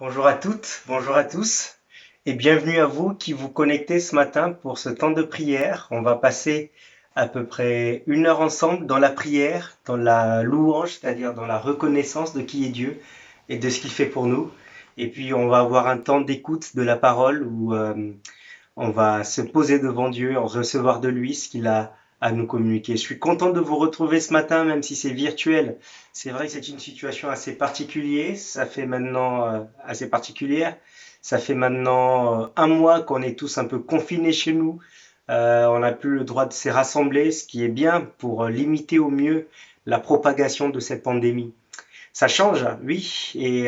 Bonjour à toutes, bonjour à tous, et bienvenue à vous qui vous connectez ce matin pour ce temps de prière. On va passer à peu près 1 heure ensemble dans la prière, dans la louange, c'est-à-dire dans la reconnaissance de qui est Dieu et de ce qu'il fait pour nous. Et puis on va avoir un temps d'écoute de la parole où on va se poser devant Dieu, en recevoir de lui ce qu'il a à nous communiquer. Je suis content de vous retrouver ce matin, même si c'est virtuel. C'est vrai que c'est une situation assez particulière. Ça fait maintenant assez particulière. Ça fait maintenant 1 mois qu'on est tous un peu confinés chez nous. On n'a plus le droit de se rassembler, ce qui est bien pour limiter au mieux la propagation de cette pandémie. Ça change, oui, et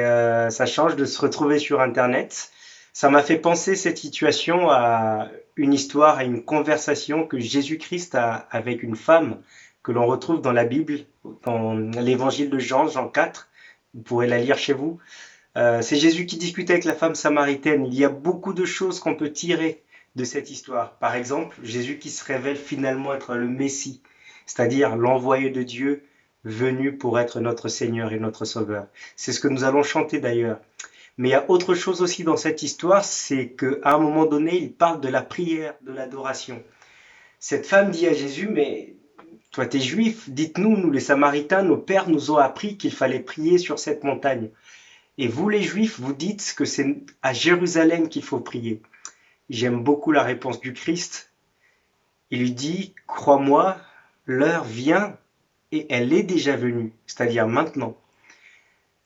ça change de se retrouver sur Internet. Ça m'a fait penser cette situation à une histoire, à une conversation que Jésus-Christ a avec une femme que l'on retrouve dans la Bible, dans l'évangile de Jean, Jean 4. Vous pourrez la lire chez vous. C'est Jésus qui discutait avec la femme samaritaine. Il y a beaucoup de choses qu'on peut tirer de cette histoire. Par exemple, Jésus qui se révèle finalement être le Messie, c'est-à-dire l'envoyé de Dieu venu pour être notre Seigneur et notre Sauveur. C'est ce que nous allons chanter d'ailleurs. Mais il y a autre chose aussi dans cette histoire, c'est qu'à un moment donné, il parle de la prière, de l'adoration. Cette femme dit à Jésus, mais toi t'es juif, dites-nous, nous les Samaritains, nos pères nous ont appris qu'il fallait prier sur cette montagne. Et vous les juifs, vous dites que c'est à Jérusalem qu'il faut prier. J'aime beaucoup la réponse du Christ. Il lui dit, crois-moi, l'heure vient et elle est déjà venue, c'est-à-dire maintenant,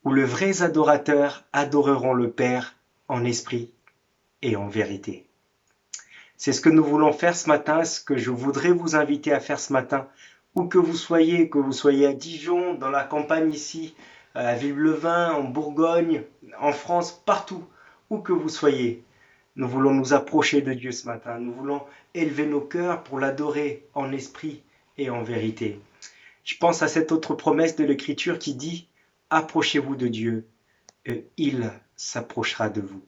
où les vrais adorateurs adoreront le Père en esprit et en vérité. C'est ce que nous voulons faire ce matin, ce que je voudrais vous inviter à faire ce matin, où que vous soyez à Dijon, dans la campagne ici, à Villevin, en Bourgogne, en France, partout, où que vous soyez. Nous voulons nous approcher de Dieu ce matin, nous voulons élever nos cœurs pour l'adorer en esprit et en vérité. Je pense à cette autre promesse de l'Écriture qui dit « Approchez-vous de Dieu, et il s'approchera de vous ».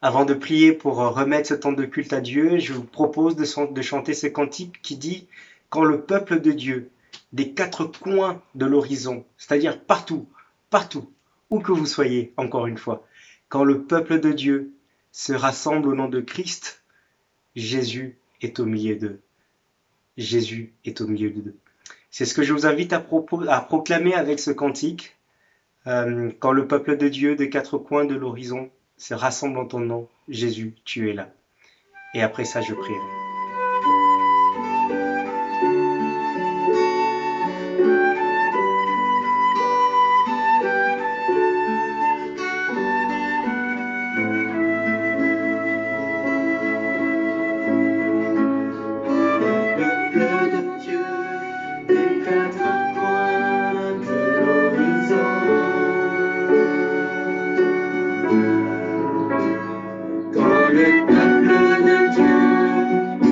Avant de prier pour remettre ce temps de culte à Dieu, je vous propose de chanter ce cantique qui dit « Quand le peuple de Dieu, des 4 coins de l'horizon, c'est-à-dire partout, partout, où que vous soyez, encore une fois, quand le peuple de Dieu se rassemble au nom de Christ, Jésus est au milieu d'eux. Jésus est au milieu d'eux. » C'est ce que je vous invite à proclamer avec ce cantique. Quand le peuple de Dieu des 4 coins de l'horizon se rassemble en ton nom, Jésus, tu es là. Et après ça, je prierai. Le peuple de Dieu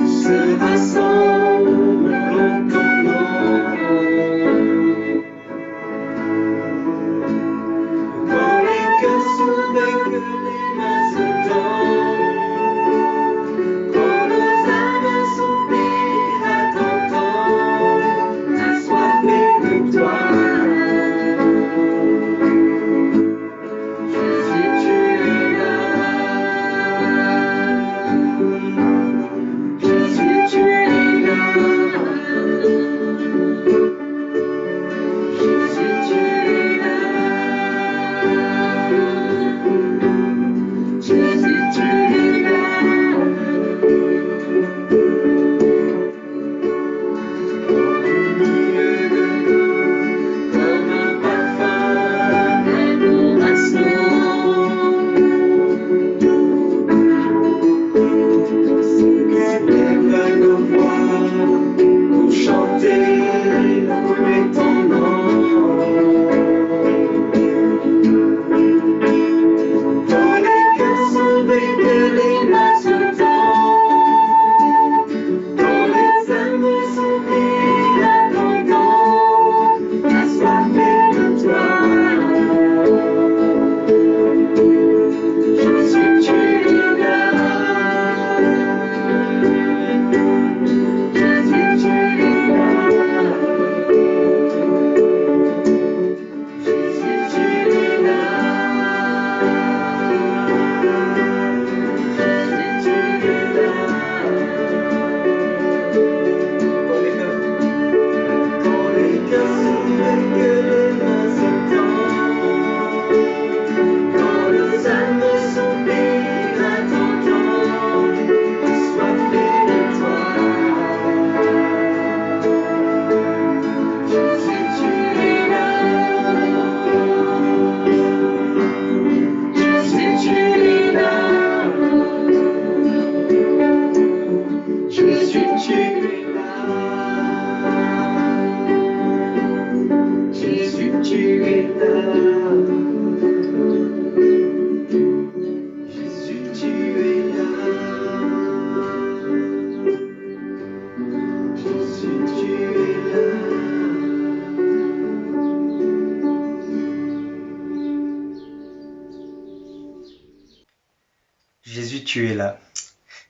Jésus, tu es là.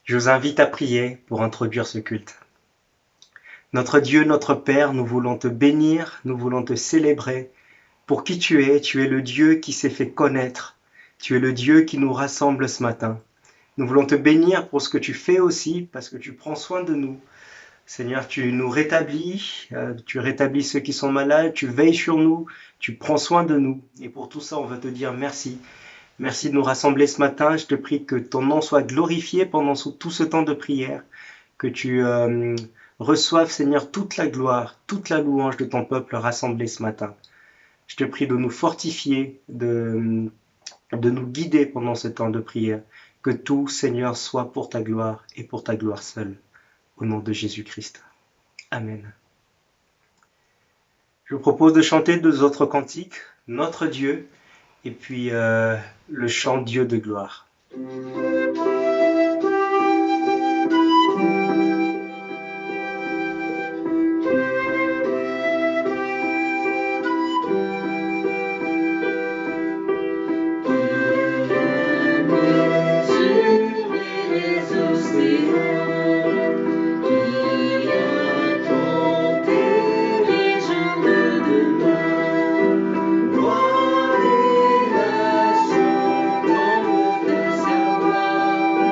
Je vous invite à prier pour introduire ce culte. Notre Dieu, notre Père, nous voulons te bénir, nous voulons te célébrer pour qui tu es le Dieu qui s'est fait connaître, tu es le Dieu qui nous rassemble ce matin. Nous voulons te bénir pour ce que tu fais aussi, parce que tu prends soin de nous. Seigneur, tu nous rétablis, tu rétablis ceux qui sont malades, tu veilles sur nous, tu prends soin de nous. Et pour tout ça, on veut te dire merci. Merci de nous rassembler ce matin. Je te prie que ton nom soit glorifié pendant tout ce temps de prière, que tu reçoives, Seigneur, toute la gloire, toute la louange de ton peuple rassemblé ce matin. Je te prie de nous fortifier, de nous guider pendant ce temps de prière. Que tout, Seigneur, soit pour ta gloire et pour ta gloire seule. Au nom de Jésus-Christ. Amen. Je vous propose de chanter deux autres cantiques, Notre Dieu, et puis le chant Dieu de gloire. Gloire et nation, dans le savoir.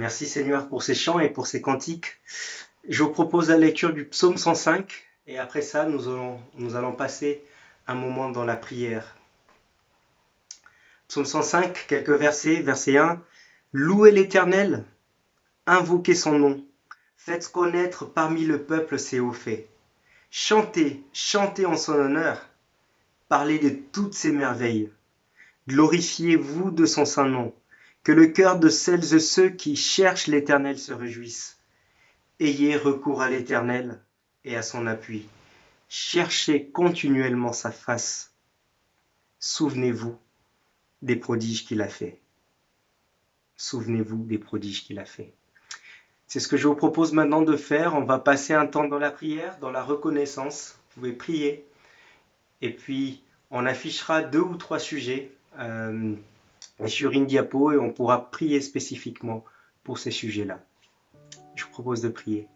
Merci Seigneur pour ces chants et pour ces cantiques. Je vous propose la lecture du psaume 105 et après ça, nous allons passer un moment dans la prière. Psaume 105, quelques versets. Verset 1. Louez l'Éternel, invoquez son nom, faites connaître parmi le peuple ses hauts faits. Chantez, chantez en son honneur, parlez de toutes ses merveilles. Glorifiez-vous de son saint nom, que le cœur de celles et ceux qui cherchent l'Éternel se réjouisse. Ayez recours à l'Éternel et à son appui. Cherchez continuellement sa face. Souvenez-vous des prodiges qu'il a fait. Souvenez-vous des prodiges qu'il a fait. C'est ce que je vous propose maintenant de faire. On va passer un temps dans la prière, dans la reconnaissance. Vous pouvez prier. Et puis, on affichera 2 ou 3 sujets sur une diapo et on pourra prier spécifiquement pour ces sujets-là. Je vous propose de prier.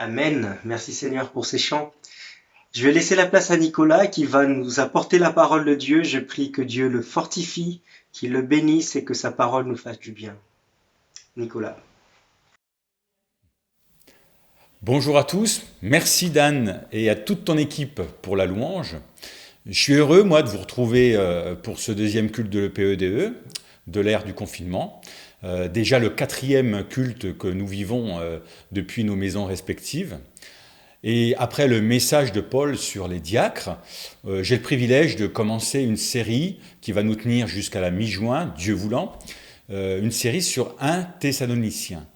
Amen. Merci Seigneur pour ces chants. Je vais laisser la place à Nicolas qui va nous apporter la parole de Dieu. Je prie que Dieu le fortifie, qu'il le bénisse et que sa parole nous fasse du bien. Nicolas. Bonjour à tous, merci Dan et à toute ton équipe pour la louange. Je suis heureux, moi, de vous retrouver pour ce deuxième culte de l'EPEDE, de l'ère du confinement. Déjà le quatrième culte que nous vivons depuis nos maisons respectives. Et après le message de Paul sur les diacres, j'ai le privilège de commencer une série qui va nous tenir jusqu'à la mi-juin, Dieu voulant, une série sur 1 Thessaloniciens.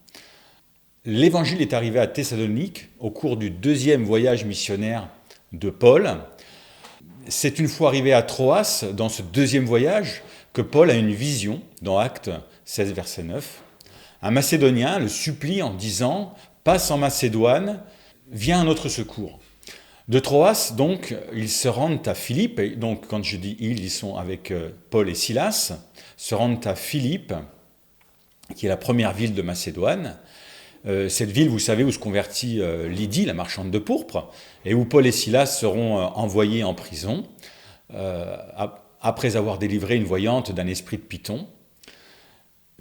L'évangile est arrivé à Thessalonique au cours du deuxième voyage missionnaire de Paul. C'est une fois arrivé à Troas, dans ce deuxième voyage, que Paul a une vision, dans Actes 16, verset 9. Un Macédonien le supplie en disant « Passe en Macédoine, viens à notre secours ». De Troas, donc, ils se rendent à Philippe, et donc quand je dis ils sont avec Paul et Silas, se rendent à Philippe, qui est la première ville de Macédoine. Cette ville, vous savez, où se convertit Lydie, la marchande de pourpre, et où Paul et Silas seront envoyés en prison, après avoir délivré une voyante d'un esprit de python.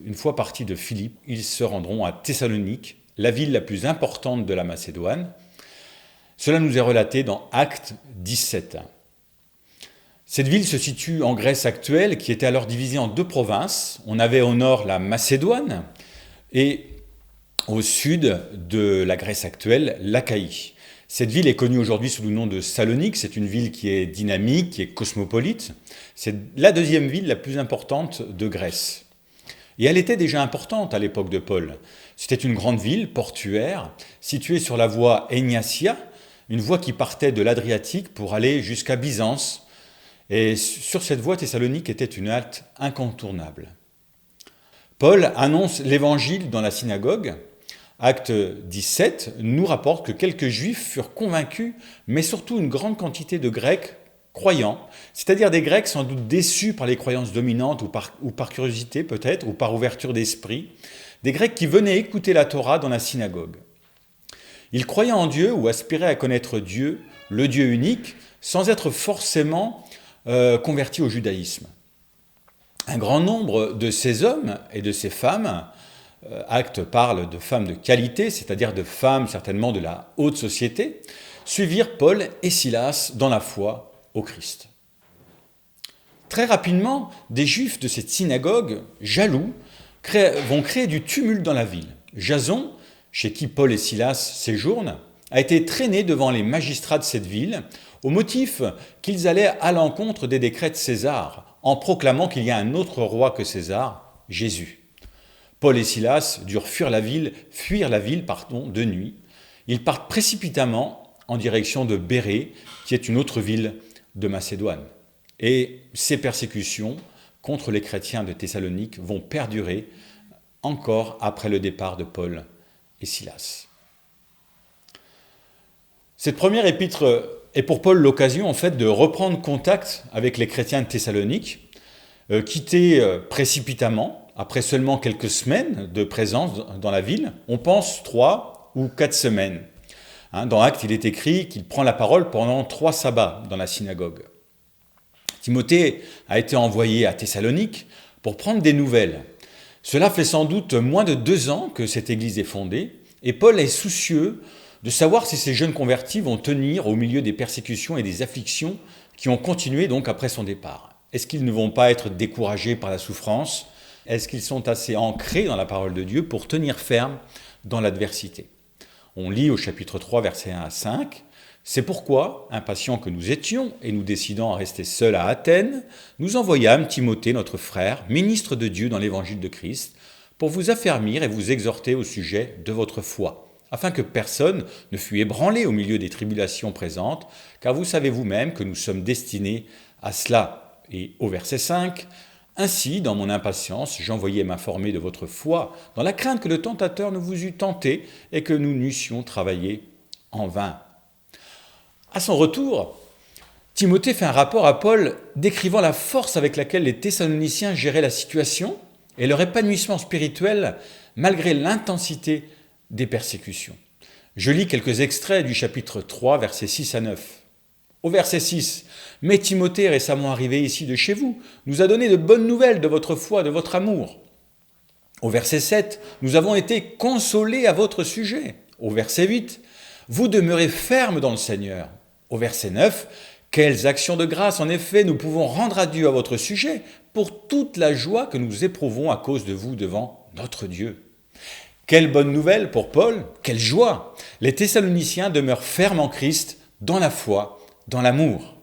Une fois partis de Philippe, ils se rendront à Thessalonique, la ville la plus importante de la Macédoine. Cela nous est relaté dans Actes 17. Cette ville se situe en Grèce actuelle, qui était alors divisée en deux provinces. On avait au nord la Macédoine, et au sud de la Grèce actuelle, l'Achaïe. Cette ville est connue aujourd'hui sous le nom de Salonique. C'est une ville qui est dynamique, qui est cosmopolite. C'est la deuxième ville la plus importante de Grèce. Et elle était déjà importante à l'époque de Paul. C'était une grande ville portuaire, située sur la voie Egnatia, une voie qui partait de l'Adriatique pour aller jusqu'à Byzance. Et sur cette voie, Thessalonique était une halte incontournable. Paul annonce l'évangile dans la synagogue. Acte 17 nous rapporte que quelques juifs furent convaincus, mais surtout une grande quantité de Grecs croyants, c'est-à-dire des Grecs sans doute déçus par les croyances dominantes ou par curiosité peut-être, ou par ouverture d'esprit, des Grecs qui venaient écouter la Torah dans la synagogue. Ils croyaient en Dieu ou aspiraient à connaître Dieu, le Dieu unique, sans être forcément convertis au judaïsme. Un grand nombre de ces hommes et de ces femmes, Actes parle de femmes de qualité, c'est-à-dire de femmes certainement de la haute société, suivirent Paul et Silas dans la foi au Christ. Très rapidement, des juifs de cette synagogue, jaloux, vont créer du tumulte dans la ville. Jason, chez qui Paul et Silas séjournent, a été traîné devant les magistrats de cette ville au motif qu'ils allaient à l'encontre des décrets de César, en proclamant qu'il y a un autre roi que César, Jésus. Paul et Silas durent fuir la ville de nuit. Ils partent précipitamment en direction de Bérée, qui est une autre ville de Macédoine. Et ces persécutions contre les chrétiens de Thessalonique vont perdurer encore après le départ de Paul et Silas. Cette première épître est pour Paul l'occasion en fait de reprendre contact avec les chrétiens de Thessalonique, quittés précipitamment, après seulement quelques semaines de présence dans la ville. On pense 3 ou 4 semaines. Dans Actes, il est écrit qu'il prend la parole pendant 3 sabbats dans la synagogue. Timothée a été envoyé à Thessalonique pour prendre des nouvelles. Cela fait sans doute moins de 2 ans que cette église est fondée, et Paul est soucieux de savoir si ces jeunes convertis vont tenir au milieu des persécutions et des afflictions qui ont continué donc après son départ. Est-ce qu'ils ne vont pas être découragés par la souffrance ? Est-ce qu'ils sont assez ancrés dans la parole de Dieu pour tenir ferme dans l'adversité ? On lit au chapitre 3, versets 1 à 5. « C'est pourquoi, impatients que nous étions et nous décidant à rester seuls à Athènes, nous envoyâmes Timothée, notre frère, ministre de Dieu dans l'évangile de Christ, pour vous affermir et vous exhorter au sujet de votre foi, afin que personne ne fût ébranlé au milieu des tribulations présentes, car vous savez vous-même que nous sommes destinés à cela. » Et au verset 5, « Ainsi, dans mon impatience, j'envoyais m'informer de votre foi, dans la crainte que le tentateur ne vous eût tenté et que nous n'eussions travaillé en vain. » À son retour, Timothée fait un rapport à Paul décrivant la force avec laquelle les Thessaloniciens géraient la situation et leur épanouissement spirituel malgré l'intensité des persécutions. Je lis quelques extraits du chapitre 3, versets 6 à 9. Au verset 6, « Mais Timothée, récemment arrivé ici de chez vous, nous a donné de bonnes nouvelles de votre foi, de votre amour. » Au verset 7, « Nous avons été consolés à votre sujet. » Au verset 8, « Vous demeurez fermes dans le Seigneur. » Au verset 9, « Quelles actions de grâce, en effet, nous pouvons rendre à Dieu à votre sujet pour toute la joie que nous éprouvons à cause de vous devant notre Dieu. » Quelle bonne nouvelle pour Paul, quelle joie! Les Thessaloniciens demeurent fermes en Christ, dans la foi, dans l'amour.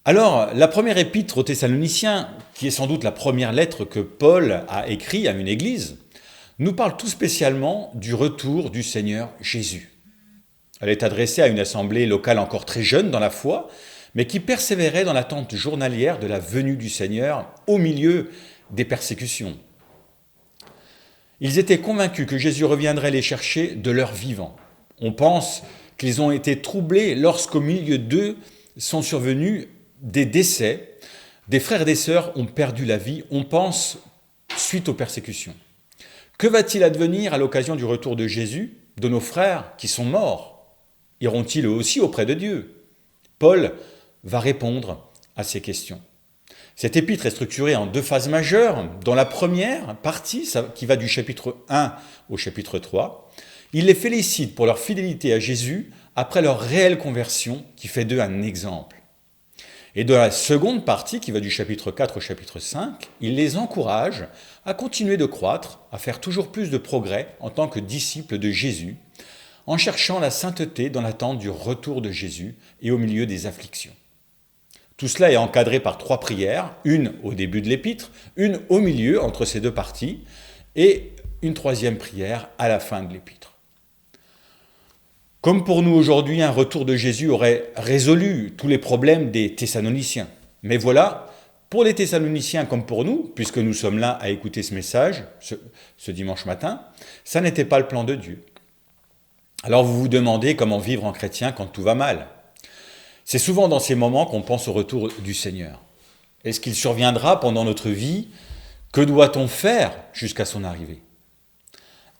Alors, la première épître aux Thessaloniciens, qui est sans doute la première lettre que Paul a écrite à une église, nous parle tout spécialement du retour du Seigneur Jésus. Elle est adressée à une assemblée locale encore très jeune dans la foi, mais qui persévérait dans l'attente journalière de la venue du Seigneur au milieu des persécutions. Ils étaient convaincus que Jésus reviendrait les chercher de leur vivant. On pense qu'ils ont été troublés lorsqu'au milieu d'eux sont survenus des décès. Des frères et des sœurs ont perdu la vie, on pense, suite aux persécutions. Que va-t-il advenir à l'occasion du retour de Jésus, de nos frères qui sont morts? Iront-ils eux aussi auprès de Dieu? Paul va répondre à ces questions. Cette épître est structurée en 2 phases majeures. Dans la première partie, qui va du chapitre 1 au chapitre 3, il les félicite pour leur fidélité à Jésus après leur réelle conversion qui fait d'eux un exemple. Et dans la seconde partie, qui va du chapitre 4 au chapitre 5, il les encourage à continuer de croître, à faire toujours plus de progrès en tant que disciples de Jésus, en cherchant la sainteté dans l'attente du retour de Jésus et au milieu des afflictions. Tout cela est encadré par 3 prières, une au début de l'épître, une au milieu entre ces 2 parties, et une 3e prière à la fin de l'épître. Comme pour nous aujourd'hui, un retour de Jésus aurait résolu tous les problèmes des Thessaloniciens. Mais voilà, pour les Thessaloniciens comme pour nous, puisque nous sommes là à écouter ce message ce dimanche matin, ça n'était pas le plan de Dieu. Alors vous vous demandez comment vivre en chrétien quand tout va mal. C'est souvent dans ces moments qu'on pense au retour du Seigneur. Est-ce qu'il surviendra pendant notre vie? Que doit-on faire jusqu'à son arrivée?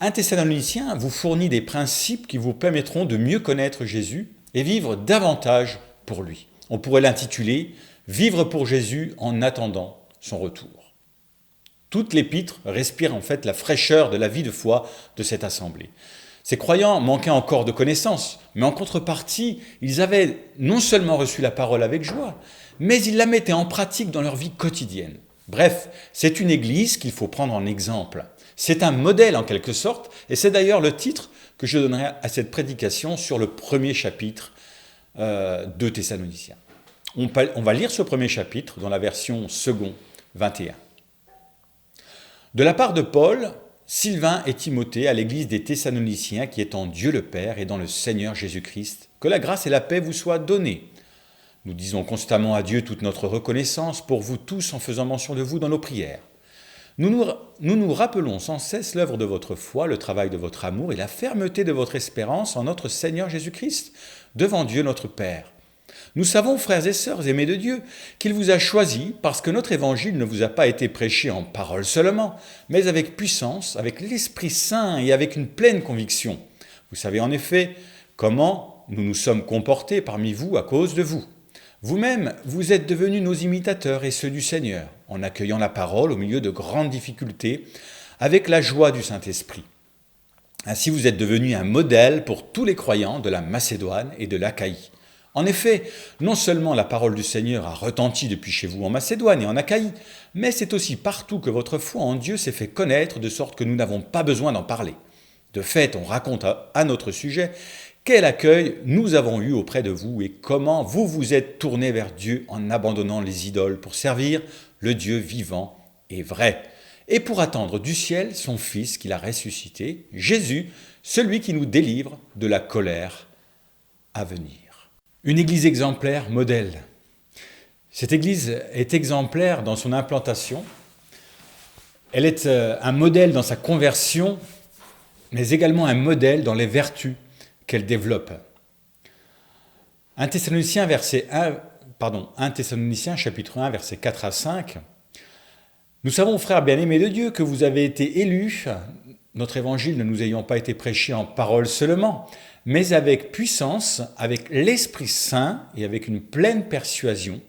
Un Thessalonicien vous fournit des principes qui vous permettront de mieux connaître Jésus et vivre davantage pour lui. On pourrait l'intituler « Vivre pour Jésus en attendant son retour ». Toute l'épître respire en fait la fraîcheur de la vie de foi de cette assemblée. Ces croyants manquaient encore de connaissances, mais en contrepartie, ils avaient non seulement reçu la parole avec joie, mais ils la mettaient en pratique dans leur vie quotidienne. Bref, c'est une église qu'il faut prendre en exemple. C'est un modèle en quelque sorte, et c'est d'ailleurs le titre que je donnerai à cette prédication sur le premier chapitre de Thessaloniciens. On va lire ce premier chapitre dans la version second 21. De la part de Paul, Sylvain et Timothée à l'église des Thessaloniciens qui est en Dieu le Père et dans le Seigneur Jésus-Christ, que la grâce et la paix vous soient données. Nous disons constamment à Dieu toute notre reconnaissance pour vous tous en faisant mention de vous dans nos prières. Nous nous rappelons sans cesse l'œuvre de votre foi, le travail de votre amour et la fermeté de votre espérance en notre Seigneur Jésus-Christ, devant Dieu notre Père. Nous savons, frères et sœurs aimés de Dieu, qu'il vous a choisis parce que notre évangile ne vous a pas été prêché en parole seulement, mais avec puissance, avec l'Esprit Saint et avec une pleine conviction. Vous savez en effet comment nous nous sommes comportés parmi vous à cause de vous. Vous-même, vous êtes devenus nos imitateurs et ceux du Seigneur, en accueillant la parole au milieu de grandes difficultés, avec la joie du Saint-Esprit. Ainsi, vous êtes devenus un modèle pour tous les croyants de la Macédoine et de l'Achaïe. En effet, non seulement la parole du Seigneur a retenti depuis chez vous en Macédoine et en Achaïe, mais c'est aussi partout que votre foi en Dieu s'est fait connaître, de sorte que nous n'avons pas besoin d'en parler. De fait, on raconte à notre sujet quel accueil nous avons eu auprès de vous et comment vous vous êtes tournés vers Dieu en abandonnant les idoles pour servir le Dieu vivant et vrai, et pour attendre du ciel son Fils qu'il a ressuscité, Jésus, celui qui nous délivre de la colère à venir. Une église exemplaire, modèle. Cette église est exemplaire dans son implantation. Elle est un modèle dans sa conversion, mais également un modèle dans les vertus qu'elle développe. 1 Thessaloniciens chapitre 1, versets 4 à 5. Nous savons, frères bien-aimés de Dieu, que vous avez été élus, notre évangile ne nous ayant pas été prêché en parole seulement, mais avec puissance, avec l'Esprit Saint et avec une pleine persuasion,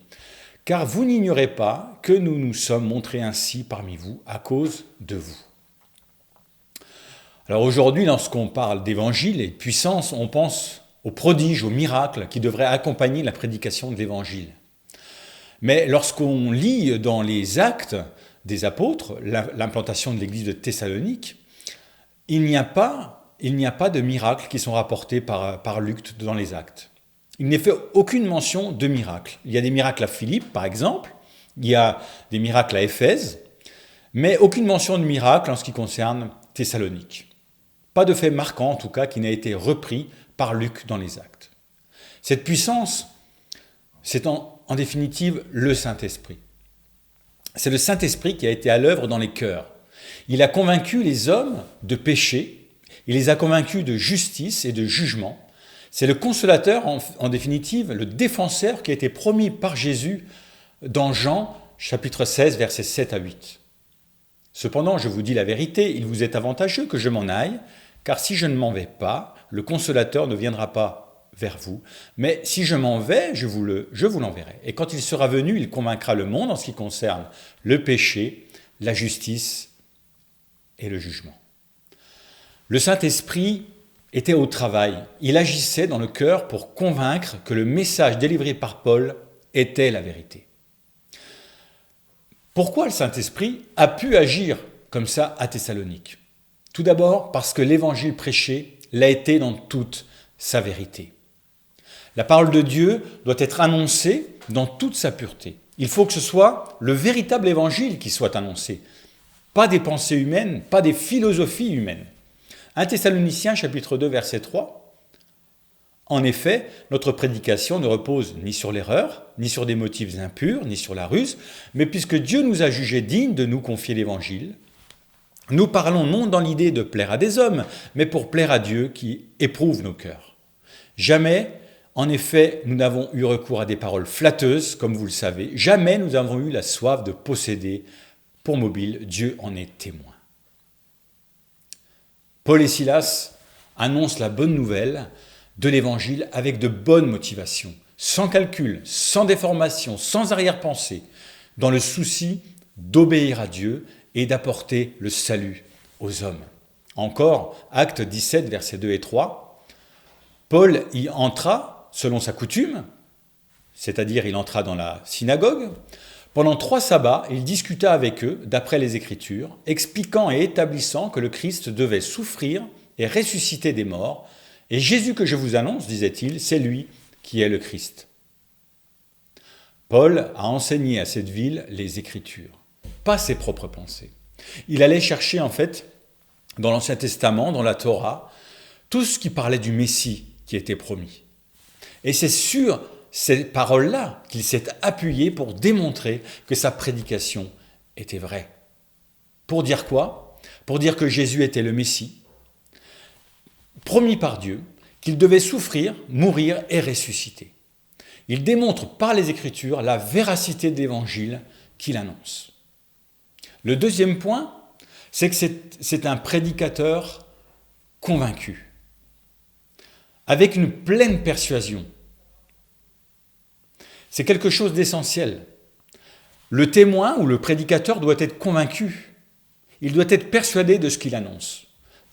car vous n'ignorez pas que nous nous sommes montrés ainsi parmi vous à cause de vous. Alors aujourd'hui, lorsqu'on parle d'évangile et de puissance, on pense aux prodiges, aux miracles qui devraient accompagner la prédication de l'évangile. Mais lorsqu'on lit dans les actes des apôtres, l'implantation de l'église de Thessalonique, il n'y a pas de miracles qui sont rapportés par Luc dans les actes. Il n'est fait aucune mention de miracles. Il y a des miracles à Philippe, par exemple, il y a des miracles à Éphèse, mais aucune mention de miracle en ce qui concerne Thessalonique. Pas de fait marquant, en tout cas, qui n'a été repris par Luc dans les actes. Cette puissance, c'est en définitive le Saint-Esprit. C'est le Saint-Esprit qui a été à l'œuvre dans les cœurs. Il a convaincu les hommes de péché, il les a convaincus de justice et de jugement. C'est le consolateur, en définitive, le défenseur qui a été promis par Jésus dans Jean, chapitre 16, versets 7 à 8. Cependant, je vous dis la vérité, il vous est avantageux que je m'en aille, car si je ne m'en vais pas, le consolateur ne viendra pas vers vous, mais si je m'en vais, je vous l'enverrai. Et quand il sera venu, il convaincra le monde en ce qui concerne le péché, la justice et le jugement. Le Saint-Esprit était au travail. Il agissait dans le cœur pour convaincre que le message délivré par Paul était la vérité. Pourquoi le Saint-Esprit a pu agir comme ça à Thessalonique ? Tout d'abord parce que l'évangile prêché l'a été dans toute sa vérité. La parole de Dieu doit être annoncée dans toute sa pureté. Il faut que ce soit le véritable évangile qui soit annoncé, pas des pensées humaines, pas des philosophies humaines. 1 Thessaloniciens chapitre 2 verset 3. En effet, notre prédication ne repose ni sur l'erreur, ni sur des motifs impurs, ni sur la ruse, mais puisque Dieu nous a jugés dignes de nous confier l'évangile, nous parlons non dans l'idée de plaire à des hommes, mais pour plaire à Dieu qui éprouve nos cœurs. Jamais, en effet, nous n'avons eu recours à des paroles flatteuses, comme vous le savez. Jamais nous avons eu la soif de posséder pour mobile. Dieu en est témoin. Paul et Silas annoncent la bonne nouvelle de l'évangile avec de bonnes motivations, sans calcul, sans déformation, sans arrière-pensée, dans le souci d'obéir à Dieu et d'apporter le salut aux hommes. Encore, Actes 17, versets 2 et 3, Paul y entra selon sa coutume, c'est-à-dire il entra dans la synagogue. Pendant 3 sabbats, il discuta avec eux, d'après les Écritures, expliquant et établissant que le Christ devait souffrir et ressusciter des morts. Et Jésus que je vous annonce, disait-il, c'est lui qui est le Christ. Paul a enseigné à cette ville les Écritures, pas ses propres pensées. Il allait chercher en fait, dans l'Ancien Testament, dans la Torah, tout ce qui parlait du Messie qui était promis. Et c'est sur ces paroles-là qu'il s'est appuyé pour démontrer que sa prédication était vraie. Pour dire quoi ? Pour dire que Jésus était le Messie, promis par Dieu, qu'il devait souffrir, mourir et ressusciter. Il démontre par les Écritures la véracité de l'Évangile qu'il annonce. Le deuxième point, c'est que c'est un prédicateur convaincu, avec une pleine persuasion. C'est quelque chose d'essentiel. Le témoin ou le prédicateur doit être convaincu. Il doit être persuadé de ce qu'il annonce.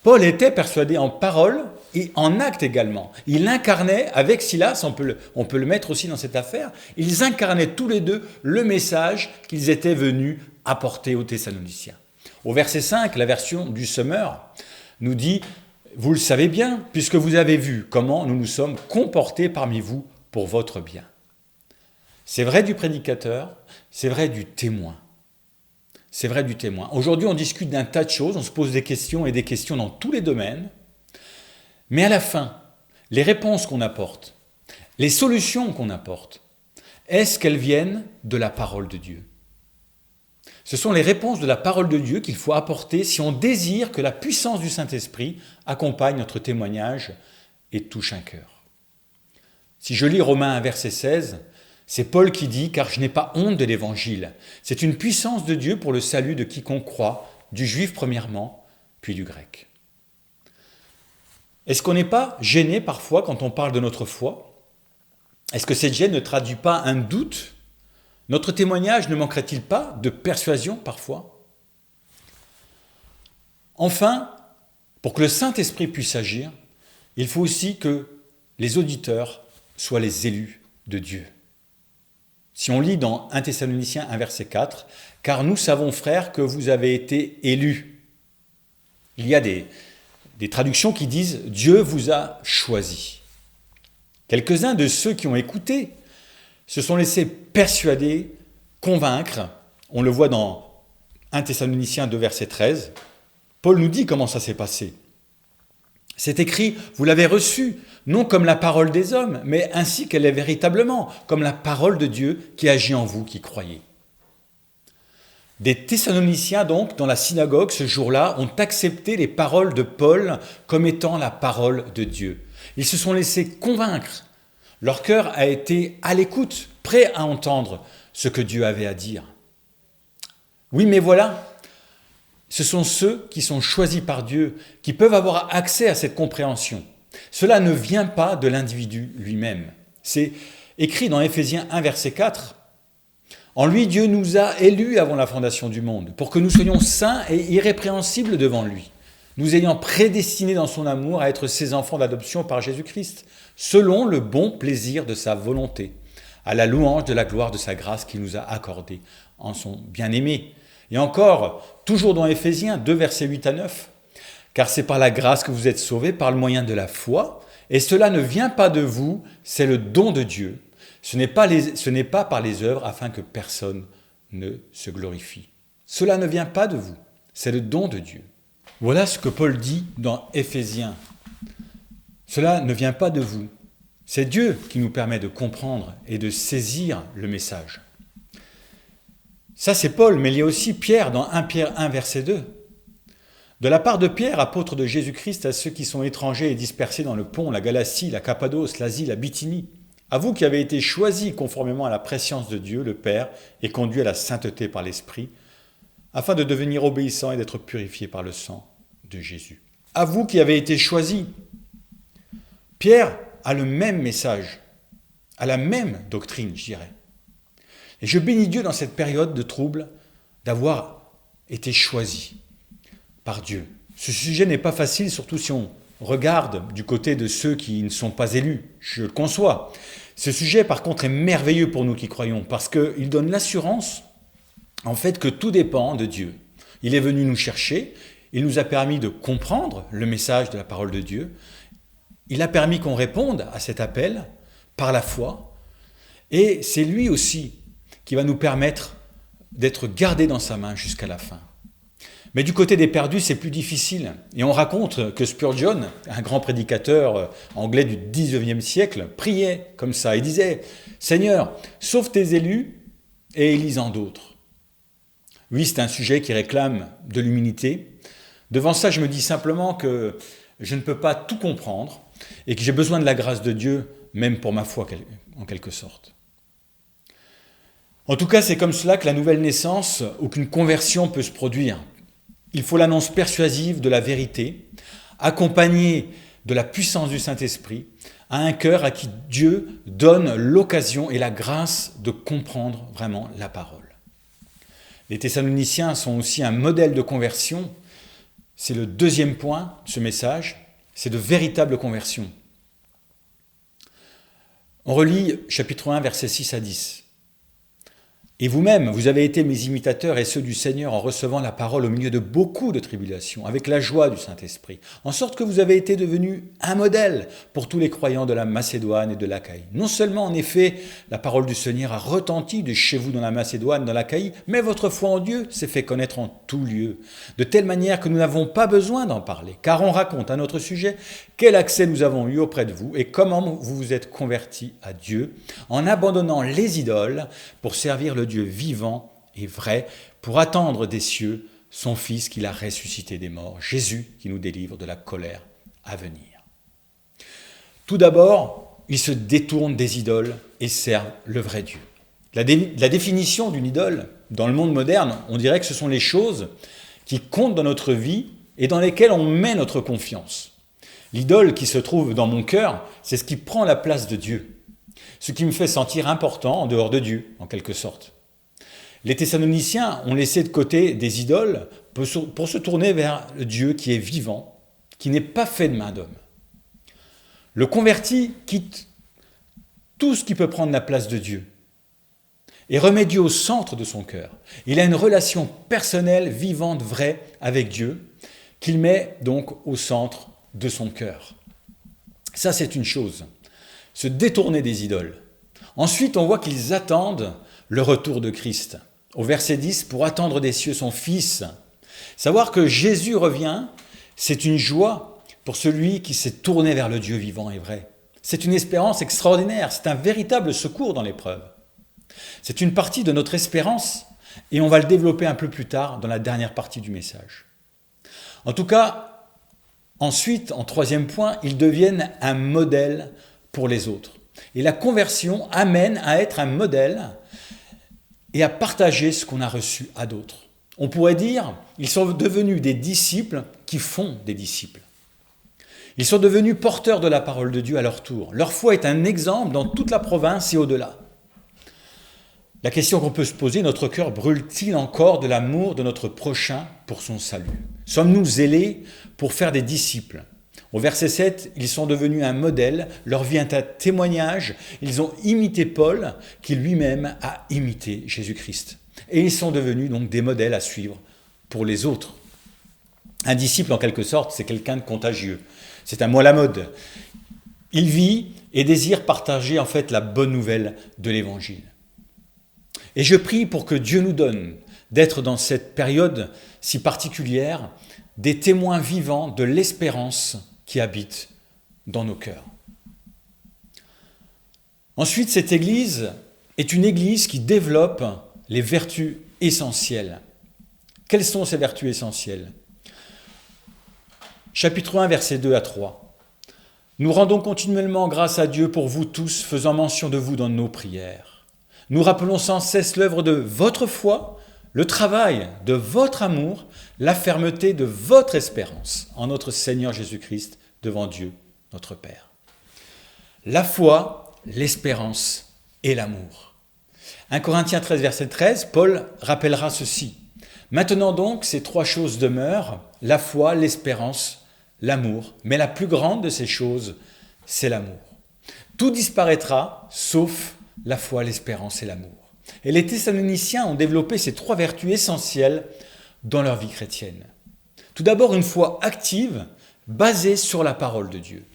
Paul était persuadé en parole et en acte également. Il incarnait, avec Silas, on peut le mettre aussi dans cette affaire, ils incarnaient tous les deux le message qu'ils étaient venus apporter aux Thessaloniciens. Au verset 5, la version du Semeur nous dit « Vous le savez bien, puisque vous avez vu comment nous nous sommes comportés parmi vous pour votre bien. » C'est vrai du prédicateur, c'est vrai du témoin. C'est vrai du témoin. Aujourd'hui, on discute d'un tas de choses, on se pose des questions et des questions dans tous les domaines. Mais à la fin, les réponses qu'on apporte, les solutions qu'on apporte, est-ce qu'elles viennent de la parole de Dieu ? Ce sont les réponses de la parole de Dieu qu'il faut apporter si on désire que la puissance du Saint-Esprit accompagne notre témoignage et touche un cœur. Si je lis Romains 1, verset 16, c'est Paul qui dit « Car je n'ai pas honte de l'Évangile. C'est une puissance de Dieu pour le salut de quiconque croit, du juif premièrement, puis du grec. Est-ce qu'on n'est pas gêné parfois quand on parle de notre foi ? Est-ce que cette gêne ne traduit pas un doute ? Notre témoignage ne manquerait-il pas de persuasion parfois ? Enfin, pour que le Saint-Esprit puisse agir, il faut aussi que les auditeurs soient les élus de Dieu. Si on lit dans 1 Thessaloniciens 1 verset 4, « Car nous savons, frères, que vous avez été élus. » Il y a des traductions qui disent « Dieu vous a choisi ». Quelques-uns de ceux qui ont écouté se sont laissés persuader, convaincre. On le voit dans 1 Thessaloniciens 2 verset 13. Paul nous dit comment ça s'est passé. C'est écrit, vous l'avez reçu, non comme la parole des hommes, mais ainsi qu'elle est véritablement, comme la parole de Dieu qui agit en vous qui croyez. Des Thessaloniciens donc, dans la synagogue ce jour-là, ont accepté les paroles de Paul comme étant la parole de Dieu. Ils se sont laissés convaincre. Leur cœur a été à l'écoute, prêt à entendre ce que Dieu avait à dire. Oui, mais voilà, ce sont ceux qui sont choisis par Dieu, qui peuvent avoir accès à cette compréhension. Cela ne vient pas de l'individu lui-même. C'est écrit dans Éphésiens 1, verset 4. « En lui, Dieu nous a élus avant la fondation du monde, pour que nous soyons saints et irrépréhensibles devant lui, nous ayant prédestinés dans son amour à être ses enfants d'adoption par Jésus-Christ, selon le bon plaisir de sa volonté, à la louange de la gloire de sa grâce qu'il nous a accordée en son bien-aimé. » Et encore, toujours dans Éphésiens 2, versets 8 à 9, « Car c'est par la grâce que vous êtes sauvés, par le moyen de la foi, et cela ne vient pas de vous, c'est le don de Dieu. Ce n'est pas par les œuvres afin que personne ne se glorifie. Cela ne vient pas de vous, c'est le don de Dieu. » Voilà ce que Paul dit dans Éphésiens. Cela ne vient pas de vous. C'est Dieu qui nous permet de comprendre et de saisir le message. Ça, c'est Paul, mais il y a aussi Pierre dans 1 Pierre 1, verset 2. De la part de Pierre, apôtre de Jésus-Christ, à ceux qui sont étrangers et dispersés dans le Pont, la Galatie, la Cappadoce, l'Asie, la Bithynie, à vous qui avez été choisis conformément à la prescience de Dieu, le Père, et conduits à la sainteté par l'Esprit, afin de devenir obéissants et d'être purifiés par le sang de Jésus. À vous qui avez été choisis. Pierre a le même message, a la même doctrine, je dirais. Et je bénis Dieu dans cette période de trouble d'avoir été choisi par Dieu. Ce sujet n'est pas facile, surtout si on regarde du côté de ceux qui ne sont pas élus, je le conçois. Ce sujet, par contre, est merveilleux pour nous qui croyons, parce qu'il donne l'assurance, en fait, que tout dépend de Dieu. Il est venu nous chercher, il nous a permis de comprendre le message de la parole de Dieu, il a permis qu'on réponde à cet appel par la foi, et c'est lui aussi qui va nous permettre d'être gardés dans sa main jusqu'à la fin. Mais du côté des perdus, c'est plus difficile. Et on raconte que Spurgeon, un grand prédicateur anglais du XIXe siècle, priait comme ça. Il disait « Seigneur, sauve tes élus et élis-en d'autres. » Oui, c'est un sujet qui réclame de l'humilité. Devant ça, je me dis simplement que je ne peux pas tout comprendre et que j'ai besoin de la grâce de Dieu, même pour ma foi en quelque sorte. En tout cas, c'est comme cela que la nouvelle naissance ou qu'une conversion peut se produire. Il faut l'annonce persuasive de la vérité, accompagnée de la puissance du Saint-Esprit, à un cœur à qui Dieu donne l'occasion et la grâce de comprendre vraiment la parole. Les Thessaloniciens sont aussi un modèle de conversion. C'est le deuxième point de ce message, c'est de véritable conversion. On relit chapitre 1, versets 6 à 10. Et vous-même, vous avez été mes imitateurs et ceux du Seigneur en recevant la parole au milieu de beaucoup de tribulations, avec la joie du Saint-Esprit, en sorte que vous avez été devenus un modèle pour tous les croyants de la Macédoine et de l'Achaïe. Non seulement, en effet, la parole du Seigneur a retenti de chez vous dans la Macédoine, dans l'Achaïe, mais votre foi en Dieu s'est fait connaître en tout lieu, de telle manière que nous n'avons pas besoin d'en parler, car on raconte à notre sujet quel accès nous avons eu auprès de vous et comment vous vous êtes convertis à Dieu en abandonnant les idoles pour servir le Dieu vivant et vrai, pour attendre des cieux son Fils qu'il a ressuscité des morts, Jésus qui nous délivre de la colère à venir. Tout d'abord, ils se détournent des idoles et servent le vrai Dieu. La définition d'une idole, dans le monde moderne, on dirait que ce sont les choses qui comptent dans notre vie et dans lesquels on met notre confiance. L'idole qui se trouve dans mon cœur, c'est ce qui prend la place de Dieu, ce qui me fait sentir important en dehors de Dieu, en quelque sorte. Les Thessaloniciens ont laissé de côté des idoles pour se tourner vers le Dieu qui est vivant, qui n'est pas fait de main d'homme. Le converti quitte tout ce qui peut prendre la place de Dieu et remet Dieu au centre de son cœur. Il a une relation personnelle, vivante, vraie avec Dieu, qu'il met donc au centre de son cœur. Ça, c'est une chose. Se détourner des idoles. Ensuite, on voit qu'ils attendent le retour de Christ. Au verset 10, pour attendre des cieux son Fils. Savoir que Jésus revient, c'est une joie pour celui qui s'est tourné vers le Dieu vivant et vrai. C'est une espérance extraordinaire, c'est un véritable secours dans l'épreuve. C'est une partie de notre espérance et on va le développer un peu plus tard dans la dernière partie du message. En tout cas, ensuite, en troisième point, ils deviennent un modèle pour les autres. Et la conversion amène à être un modèle et à partager ce qu'on a reçu à d'autres. On pourrait dire, ils sont devenus des disciples qui font des disciples. Ils sont devenus porteurs de la parole de Dieu à leur tour. Leur foi est un exemple dans toute la province et au-delà. La question qu'on peut se poser, notre cœur brûle-t-il encore de l'amour de notre prochain pour son salut? Sommes-nous zélés pour faire des disciples? Au verset 7, ils sont devenus un modèle, leur vie est un témoignage, ils ont imité Paul qui lui-même a imité Jésus-Christ. Et ils sont devenus donc des modèles à suivre pour les autres. Un disciple, en quelque sorte, c'est quelqu'un de contagieux. C'est un mot à la mode. Il vit et désire partager en fait la bonne nouvelle de l'Évangile. Et je prie pour que Dieu nous donne d'être dans cette période si particulière des témoins vivants de l'espérance qui habite dans nos cœurs. Ensuite, cette Église est une Église qui développe les vertus essentielles. Quelles sont ces vertus essentielles? Chapitre 1, versets 2 à 3. Nous rendons continuellement grâce à Dieu pour vous tous, faisant mention de vous dans nos prières. Nous rappelons sans cesse l'œuvre de votre foi, le travail de votre amour, la fermeté de votre espérance en notre Seigneur Jésus-Christ devant Dieu, notre Père. La foi, l'espérance et l'amour. 1 Corinthiens 13, verset 13, Paul rappellera ceci. Maintenant donc, ces trois choses demeurent, la foi, l'espérance, l'amour. Mais la plus grande de ces choses, c'est l'amour. Tout disparaîtra, sauf la foi, l'espérance et l'amour. Et les Thessaloniciens ont développé ces trois vertus essentielles dans leur vie chrétienne. Tout d'abord, une foi active, basée sur la parole de Dieu.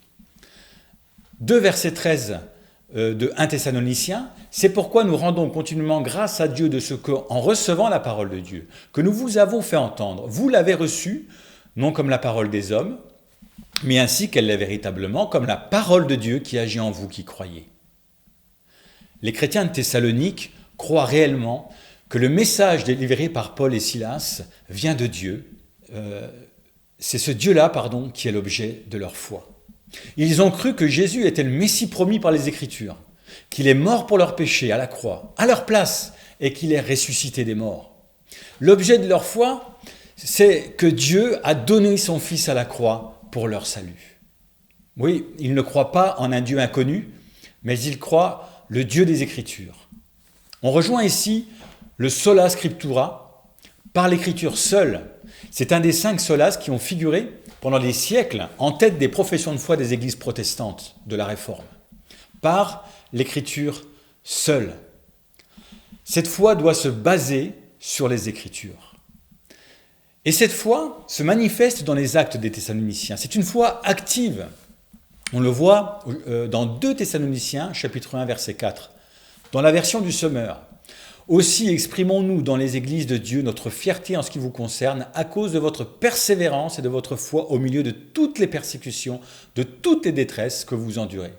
2 verset 13 de 1 Thessaloniciens, c'est pourquoi nous rendons continuellement grâce à Dieu de ce qu'en recevant la parole de Dieu, que nous vous avons fait entendre, vous l'avez reçue, non comme la parole des hommes, mais ainsi qu'elle l'est véritablement, comme la parole de Dieu qui agit en vous qui croyez. Les chrétiens de Thessalonique croient réellement que le message délivré par Paul et Silas vient de Dieu. C'est ce Dieu-là, qui est l'objet de leur foi. Ils ont cru que Jésus était le Messie promis par les Écritures, qu'il est mort pour leurs péchés à la croix, à leur place, et qu'il est ressuscité des morts. L'objet de leur foi, c'est que Dieu a donné son Fils à la croix pour leur salut. Oui, ils ne croient pas en un Dieu inconnu, mais ils croient le Dieu des Écritures. On rejoint ici le sola scriptura par l'Écriture seule. C'est un des 5 solas qui ont figuré pendant des siècles en tête des professions de foi des églises protestantes de la Réforme. Par l'Écriture seule. Cette foi doit se baser sur les Écritures. Et cette foi se manifeste dans les actes des Thessaloniciens. C'est une foi active. On le voit dans 2 Thessaloniciens, chapitre 1, verset 4, dans la version du Semeur. Aussi exprimons-nous dans les églises de Dieu notre fierté en ce qui vous concerne à cause de votre persévérance et de votre foi au milieu de toutes les persécutions, de toutes les détresses que vous endurez.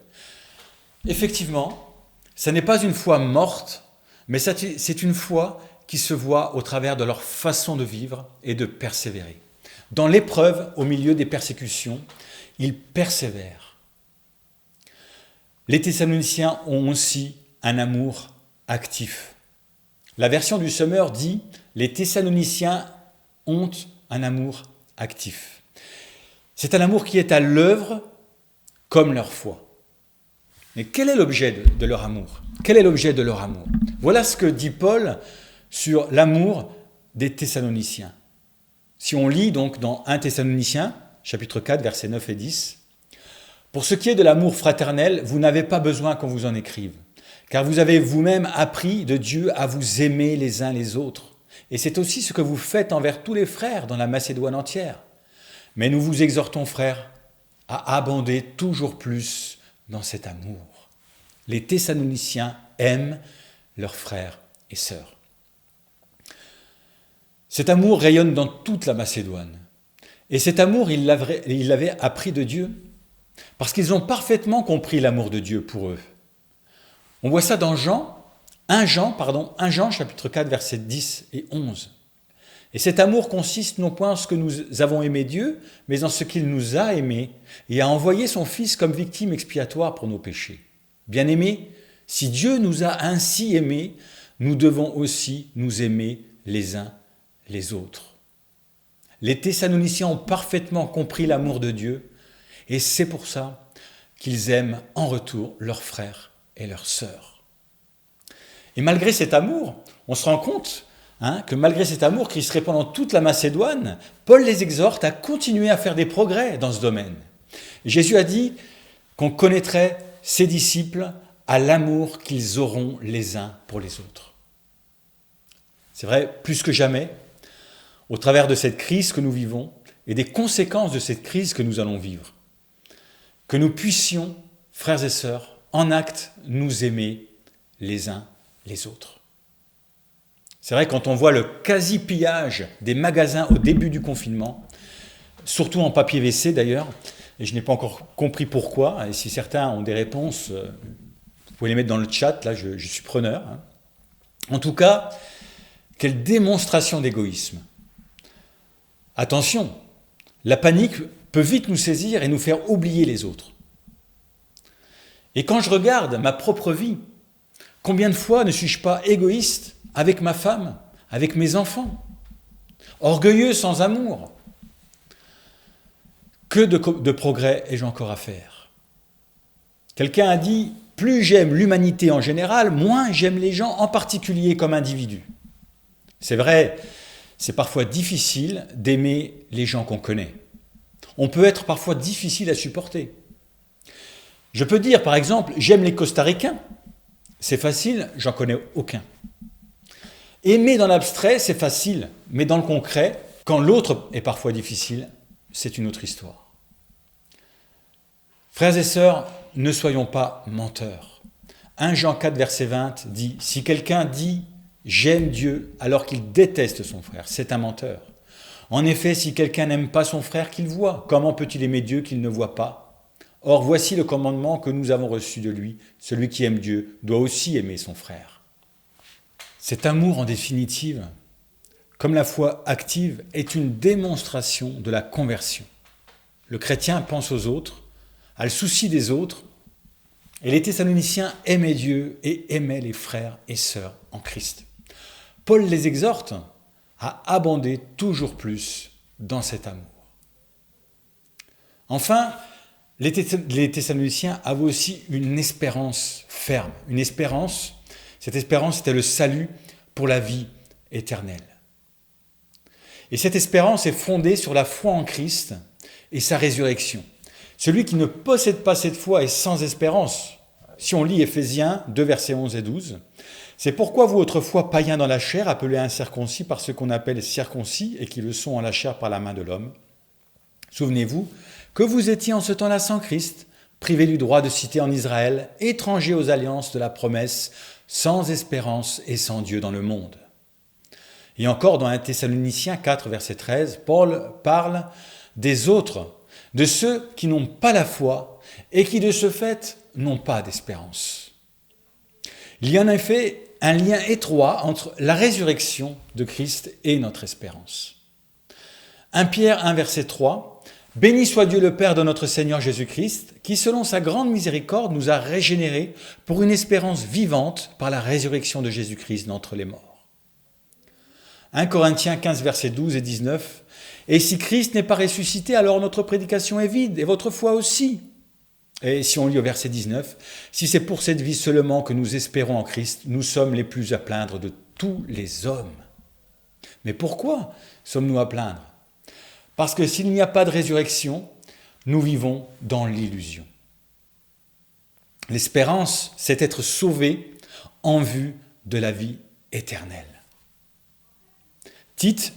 Effectivement, ce n'est pas une foi morte, mais c'est une foi qui se voit au travers de leur façon de vivre et de persévérer. Dans l'épreuve, au milieu des persécutions, ils persévèrent. Les Thessaloniciens ont aussi un amour actif. La version du Semeur dit « Les Thessaloniciens ont un amour actif. C'est un amour qui est à l'œuvre comme leur foi. Mais quel est l'objet de leur amour? Quel est l'objet de leur amour? Voilà ce que dit Paul sur l'amour des Thessaloniciens. Si on lit donc dans 1 Thessaloniciens, chapitre 4, versets 9 et 10, « Pour ce qui est de l'amour fraternel, vous n'avez pas besoin qu'on vous en écrive, car vous avez vous-même appris de Dieu à vous aimer les uns les autres. Et c'est aussi ce que vous faites envers tous les frères dans la Macédoine entière. Mais nous vous exhortons, frères, à abonder toujours plus dans cet amour. Les Thessaloniciens aiment leurs frères et sœurs. » Cet amour rayonne dans toute la Macédoine. Et cet amour, ils l'avaient appris de Dieu, parce qu'ils ont parfaitement compris l'amour de Dieu pour eux. On voit ça dans 1 Jean chapitre 4, versets 10 et 11. Et cet amour consiste non point en ce que nous avons aimé Dieu, mais en ce qu'il nous a aimés et a envoyé son Fils comme victime expiatoire pour nos péchés. Bien-aimés, si Dieu nous a ainsi aimés, nous devons aussi nous aimer les uns les autres. Les Thessaloniciens ont parfaitement compris l'amour de Dieu et c'est pour ça qu'ils aiment en retour leurs frères et leurs sœurs. Et malgré cet amour, on se rend compte que malgré cet amour qui se répand dans toute la Macédoine, Paul les exhorte à continuer à faire des progrès dans ce domaine. Jésus a dit qu'on connaîtrait ses disciples à l'amour qu'ils auront les uns pour les autres. C'est vrai, plus que jamais, au travers de cette crise que nous vivons et des conséquences de cette crise que nous allons vivre, que nous puissions, frères et sœurs, en acte, nous aimer les uns les autres. C'est vrai, quand on voit le quasi-pillage des magasins au début du confinement, surtout en papier WC d'ailleurs, et je n'ai pas encore compris pourquoi, et si certains ont des réponses, vous pouvez les mettre dans le chat, là je suis preneur. En tout cas, quelle démonstration d'égoïsme. Attention, la panique peut vite nous saisir et nous faire oublier les autres. Et quand je regarde ma propre vie, combien de fois ne suis-je pas égoïste avec ma femme, avec mes enfants, orgueilleux sans amour? Que de progrès ai-je encore à faire? Quelqu'un a dit, plus j'aime l'humanité en général, moins j'aime les gens en particulier comme individus. C'est vrai, c'est parfois difficile d'aimer les gens qu'on connaît. On peut être parfois difficile à supporter. Je peux dire par exemple, j'aime les Costaricains. C'est facile, j'en connais aucun. Aimer dans l'abstrait, c'est facile, mais dans le concret, quand l'autre est parfois difficile, c'est une autre histoire. Frères et sœurs, ne soyons pas menteurs. 1 Jean 4, verset 20 dit « Si quelqu'un dit « J'aime Dieu » alors qu'il déteste son frère, c'est un menteur. En effet, si quelqu'un n'aime pas son frère qu'il voit, comment peut-il aimer Dieu qu'il ne voit pas? Or, voici le commandement que nous avons reçu de lui. Celui qui aime Dieu doit aussi aimer son frère. » Cet amour, en définitive, comme la foi active, est une démonstration de la conversion. Le chrétien pense aux autres, a le souci des autres, et les Thessaloniciens aimaient Dieu et aimaient les frères et sœurs en Christ. Paul les exhorte à abonder toujours plus dans cet amour. Enfin, les Thessaloniciens avaient aussi une espérance ferme. Une espérance, cette espérance était le salut pour la vie éternelle. Et cette espérance est fondée sur la foi en Christ et sa résurrection. Celui qui ne possède pas cette foi est sans espérance. Si on lit Éphésiens 2, versets 11 et 12, « C'est pourquoi vous, autrefois païens dans la chair, appelés incirconcis par ceux qu'on appelle circoncis et qui le sont en la chair par la main de l'homme. Souvenez-vous que vous étiez en ce temps-là sans Christ, privés du droit de cité en Israël, étrangers aux alliances de la promesse, sans espérance et sans Dieu dans le monde. » Et encore dans 1 Thessaloniciens 4, verset 13, Paul parle des autres, de ceux qui n'ont pas la foi et qui de ce fait n'ont pas d'espérance. Il y a en effet un lien étroit entre la résurrection de Christ et notre espérance. 1 Pierre 1, verset 3, « Béni soit Dieu le Père de notre Seigneur Jésus-Christ, qui selon sa grande miséricorde nous a régénérés pour une espérance vivante par la résurrection de Jésus-Christ d'entre les morts. » 1 Corinthiens 15, versets 12 et 19, « Et si Christ n'est pas ressuscité, alors notre prédication est vide, et votre foi aussi. Et si on lit au verset 19, « Si c'est pour cette vie seulement que nous espérons en Christ, nous sommes les plus à plaindre de tous les hommes. » Mais pourquoi sommes-nous à plaindre? Parce que s'il n'y a pas de résurrection, nous vivons dans l'illusion. L'espérance, c'est être sauvé en vue de la vie éternelle. Tite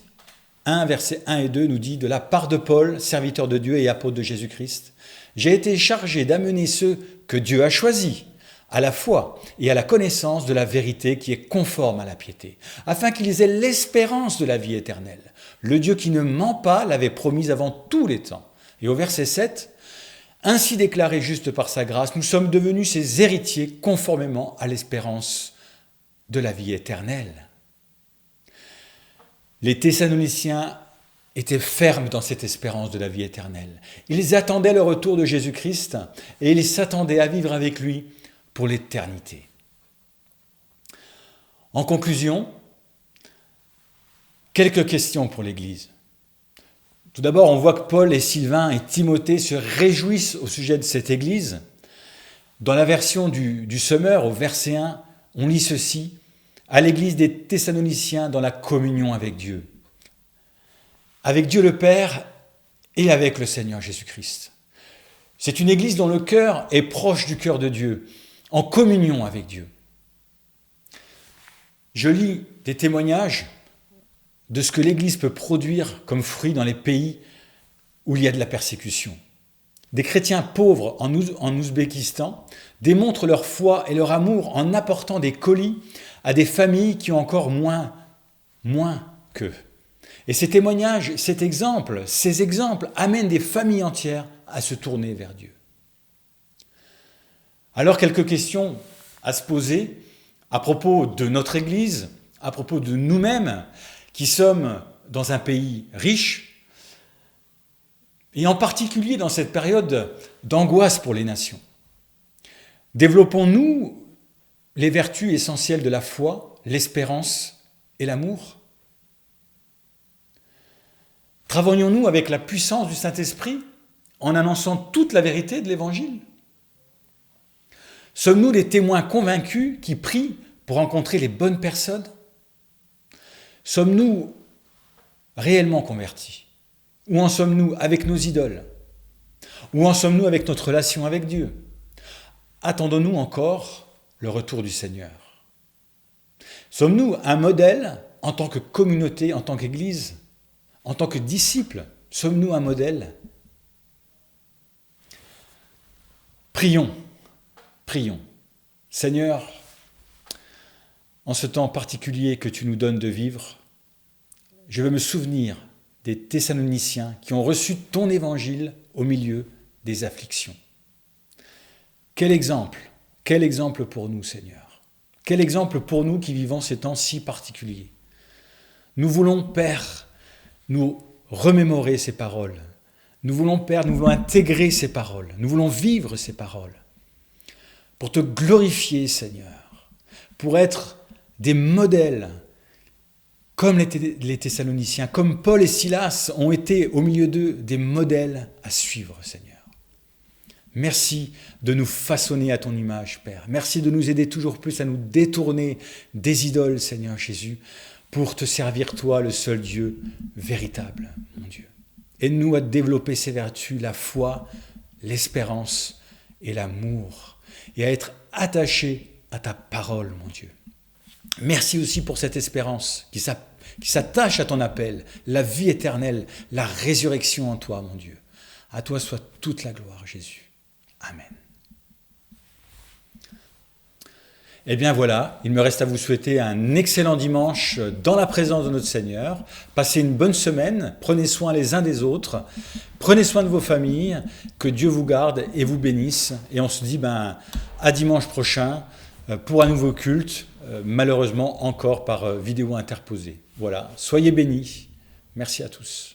1, versets 1 et 2 nous dit « De la part de Paul, serviteur de Dieu et apôtre de Jésus-Christ, j'ai été chargé d'amener ceux que Dieu a choisis à la foi et à la connaissance de la vérité qui est conforme à la piété, afin qu'ils aient l'espérance de la vie éternelle. Le Dieu qui ne ment pas l'avait promise avant tous les temps. » Et au verset 7, « Ainsi déclaré juste par sa grâce, nous sommes devenus ses héritiers conformément à l'espérance de la vie éternelle. » Les Thessaloniciens étaient fermes dans cette espérance de la vie éternelle. Ils attendaient le retour de Jésus-Christ et ils s'attendaient à vivre avec lui pour l'éternité. En conclusion, quelques questions pour l'Église. Tout d'abord, on voit que Paul et Sylvain et Timothée se réjouissent au sujet de cette Église. Dans la version du Semeur, au verset 1, on lit ceci: « À l'Église des Thessaloniciens dans la communion avec Dieu. » Avec Dieu le Père et avec le Seigneur Jésus-Christ. C'est une Église dont le cœur est proche du cœur de Dieu, en communion avec Dieu. Je lis des témoignages de ce que l'Église peut produire comme fruit dans les pays où il y a de la persécution. Des chrétiens pauvres en Ouzbékistan démontrent leur foi et leur amour en apportant des colis à des familles qui ont encore moins qu'eux. Et ces témoignages, ces exemples amènent des familles entières à se tourner vers Dieu. Alors, quelques questions à se poser à propos de notre Église, à propos de nous-mêmes, qui sommes dans un pays riche, et en particulier dans cette période d'angoisse pour les nations. Développons-nous les vertus essentielles de la foi, l'espérance et l'amour? Travaillons-nous avec la puissance du Saint-Esprit en annonçant toute la vérité de l'Évangile? Sommes-nous des témoins convaincus qui prient pour rencontrer les bonnes personnes? Sommes-nous réellement convertis? Où en sommes-nous avec nos idoles? Où en sommes-nous avec notre relation avec Dieu? Attendons-nous encore le retour du Seigneur? Sommes-nous un modèle en tant que communauté, en tant qu'Église? En tant que disciples, sommes-nous un modèle? Prions. Seigneur, en ce temps particulier que tu nous donnes de vivre, je veux me souvenir des Thessaloniciens qui ont reçu ton évangile au milieu des afflictions. Quel exemple pour nous, Seigneur. Quel exemple pour nous qui vivons ces temps si particuliers. Nous voulons, Père, nous remémorer ces paroles. Nous voulons, Père, nous voulons intégrer ces paroles. Nous voulons vivre ces paroles. Pour te glorifier, Seigneur. Pour être des modèles, comme les Thessaloniciens, comme Paul et Silas ont été au milieu d'eux des modèles à suivre, Seigneur. Merci de nous façonner à ton image, Père. Merci de nous aider toujours plus à nous détourner des idoles, Seigneur Jésus, pour te servir, toi, le seul Dieu véritable, mon Dieu. Aide-nous à développer ces vertus, la foi, l'espérance et l'amour, et à être attachés à ta parole, mon Dieu. Merci aussi pour cette espérance qui s'attache à ton appel, la vie éternelle, la résurrection en toi, mon Dieu. À toi soit toute la gloire, Jésus. Amen. Eh bien voilà, il me reste à vous souhaiter un excellent dimanche dans la présence de notre Seigneur. Passez une bonne semaine, prenez soin les uns des autres, prenez soin de vos familles, que Dieu vous garde et vous bénisse. Et on se dit à dimanche prochain pour un nouveau culte, malheureusement encore par vidéo interposée. Voilà, soyez bénis. Merci à tous.